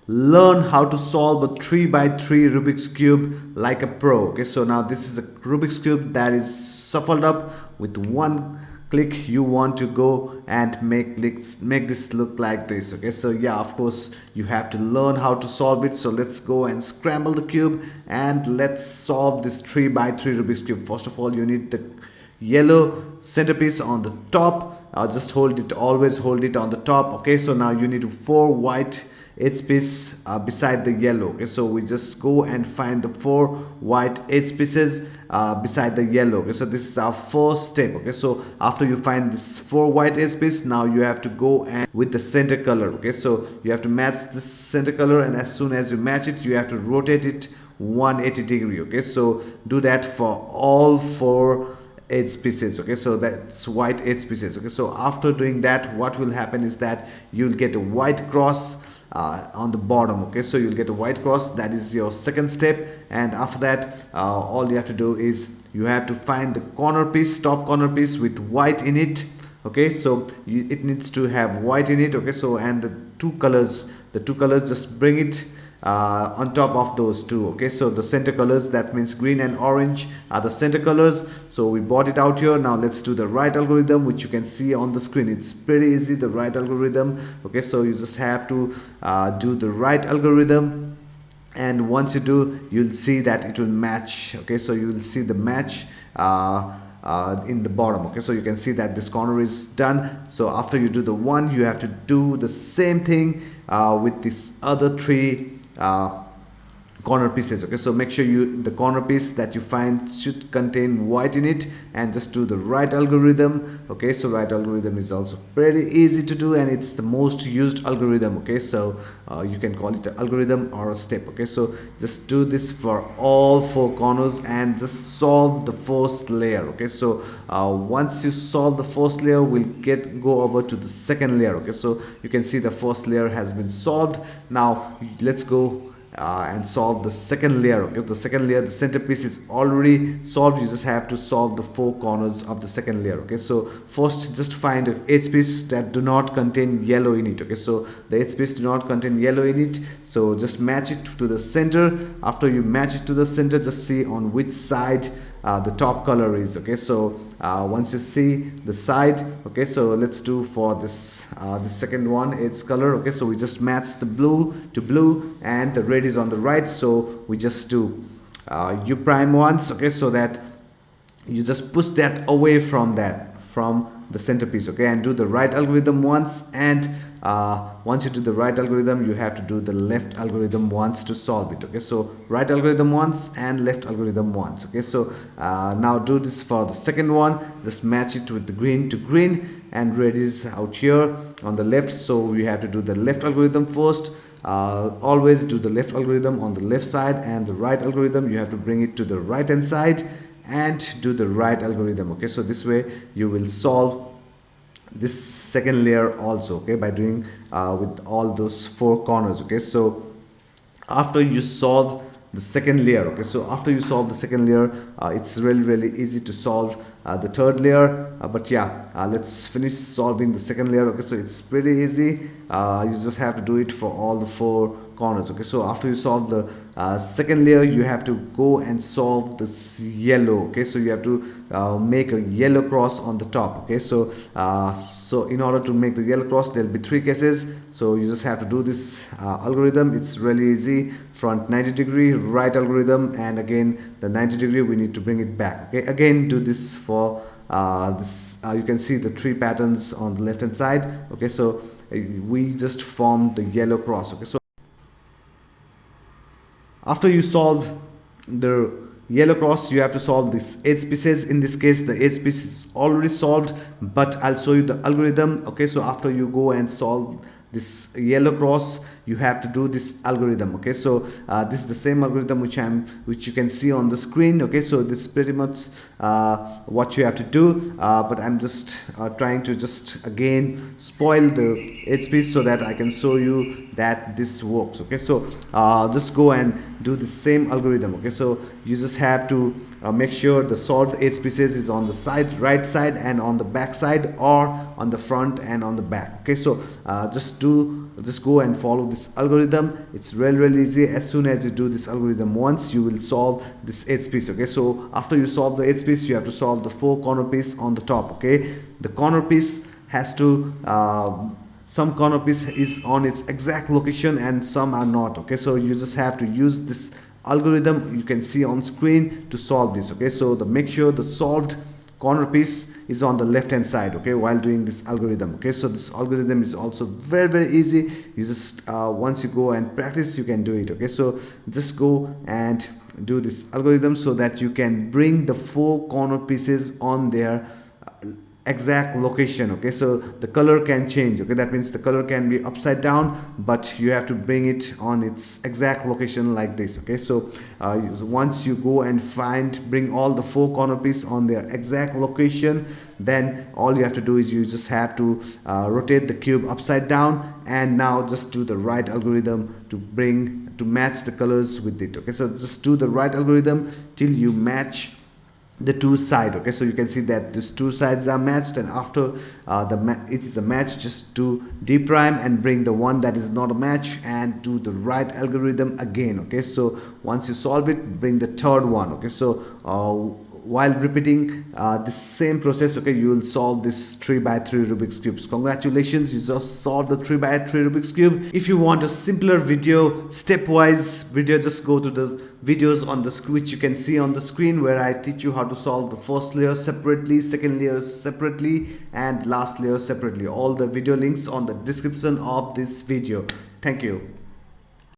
learn how to solve a 3 by 3 Rubik's Cube like a pro. Okay, so now this is a Rubik's Cube that is shuffled up. With one click you want to go and make this look like this. Okay, so yeah, of course you have to learn how to solve it. So let's go and scramble the cube and let's solve this 3 by 3 Rubik's Cube. First of all, you need the yellow centerpiece on the top. Just hold it, always hold it on the top. Okay, so now you need 4 white edge piece beside the yellow. Okay, so we just go and find the 4 white edge pieces beside the yellow. Okay, so this is our first step. Okay, so after you find this 4 white edge piece, now you have to go and with the center color. Okay, so you have to match this center color, and as soon as you match it, you have to rotate it 180 degree. Okay, so do that for all 4 edge pieces. Okay, so that's white edge pieces. Okay, so after doing that, what will happen is that you'll get a white cross on the bottom. Okay, so you'll get a white cross. That is your second step. And after that, all you have to do is you have to find the corner piece, top corner piece with white in it. Okay, so it needs to have white in it. Okay, so and the two colors, just bring it on top of those two. Okay, so the center colors, that means green and orange, are the center colors. So we brought it out here. Now let's do the right algorithm, which you can see on the screen. It's pretty easy, the right algorithm. Okay, so you just have to do the right algorithm, and once you do, you'll see that it will match. Okay, so you will see the match in the bottom. Okay, so you can see that this corner is done. So after you do the one, you have to do the same thing with this other 3 corner pieces. Okay, so make sure the corner piece that you find should contain white in it, and just do the right algorithm. Okay, so right algorithm is also pretty easy to do, and it's the most used algorithm. Okay, so you can call it an algorithm or a step. Okay, so just do this for all 4 corners and just solve the first layer. Okay, so once you solve the first layer, we'll go over to the second layer. Okay, so you can see the first layer has been solved. Now let's go and solve the second layer. Okay, the second layer, the centerpiece is already solved. You just have to solve the 4 corners of the second layer. Okay, so first just find an edge piece that do not contain yellow in it. Okay, so the edge piece do not contain yellow in it, so just match it to the center. After you match it to the center, just see on which side the top color is. Okay, so once you see the side, okay, so let's do for this the second one, its color. Okay, so we just match the blue to blue, and the red is on the right, so we just do u prime once. Okay, so that you just push that away from the centerpiece. Okay, and do the right algorithm once, and once you do the right algorithm, you have to do the left algorithm once to solve it. Okay, so right algorithm once and left algorithm once. Okay, so now do this for the second one. Just match it with the green to green, and red is out here on the left, so we have to do the left algorithm first. Always do the left algorithm on the left side, and the right algorithm you have to bring it to the right hand side and do the right algorithm. Okay, so this way you will solve this second layer also. Okay, by doing with all those 4 corners. Okay, so after you solve the second layer, okay, so after you solve the second layer, it's really easy to solve the third layer. But yeah, let's finish solving the second layer. Okay, so it's pretty easy. You just have to do it for all the 4 corners. Okay, so after you solve the second layer, you have to go and solve this yellow. Okay, so you have to make a yellow cross on the top. Okay, so so in order to make the yellow cross, there'll be 3 cases. So you just have to do this algorithm. It's really easy. Front 90 degree, right algorithm, and again the 90 degree, we need to bring it back. Okay, again do this for this. You can see the 3 patterns on the left hand side. Okay, so we just formed the yellow cross. Okay, so after you solve the yellow cross, you have to solve this edge pieces. In this case, the edge piece is already solved, but I'll show you the algorithm. Okay, so after you go and solve this yellow cross, you have to do this algorithm. Okay, so this is the same algorithm which you can see on the screen. Okay, so this is pretty much what you have to do, but I'm just trying to just again spoil the edge piece so that I can show you that this works. Okay, so just go and do the same algorithm. Okay, so you just have to make sure the solved edge pieces is on the right side and on the back side, or on the front and on the back. Okay, so just go and follow the this algorithm. It's really easy. As soon as you do this algorithm once, you will solve this eighth piece. Okay, so after you solve the eighth piece, you have to solve the 4 corner piece on the top. Okay, the corner piece has to some corner piece is on its exact location and some are not. Okay, so you just have to use this algorithm you can see on screen to solve this. Okay, so make sure the solved corner piece is on the left hand side, okay, while doing this algorithm. Okay, so this algorithm is also very easy. You just once you go and practice, you can do it. Okay, so just go and do this algorithm so that you can bring the 4 corner pieces on their exact location. Okay, so the color can change. Okay, that means the color can be upside down, but you have to bring it on its exact location like this. Okay, so once you go and bring all the 4 corner pieces on their exact location, then all you have to do is you just have to rotate the cube upside down, and now just do the right algorithm to match the colors with it. Okay, so just do the right algorithm till you match the 2 sides. Okay, so you can see that these 2 sides are matched, and after it is a match, just do D prime and bring the one that is not a match and do the right algorithm again. Okay, so once you solve it, bring the third one. Okay, so while repeating this same process, okay, you will solve this 3x3 Rubik's cubes. Congratulations, you just solved the 3x3 Rubik's cube. If you want a simpler video, stepwise video, just go to the videos on the which you can see on the screen, where I teach you how to solve the first layer separately, second layer separately, and last layer separately. All the video links on the description of this video. Thank you.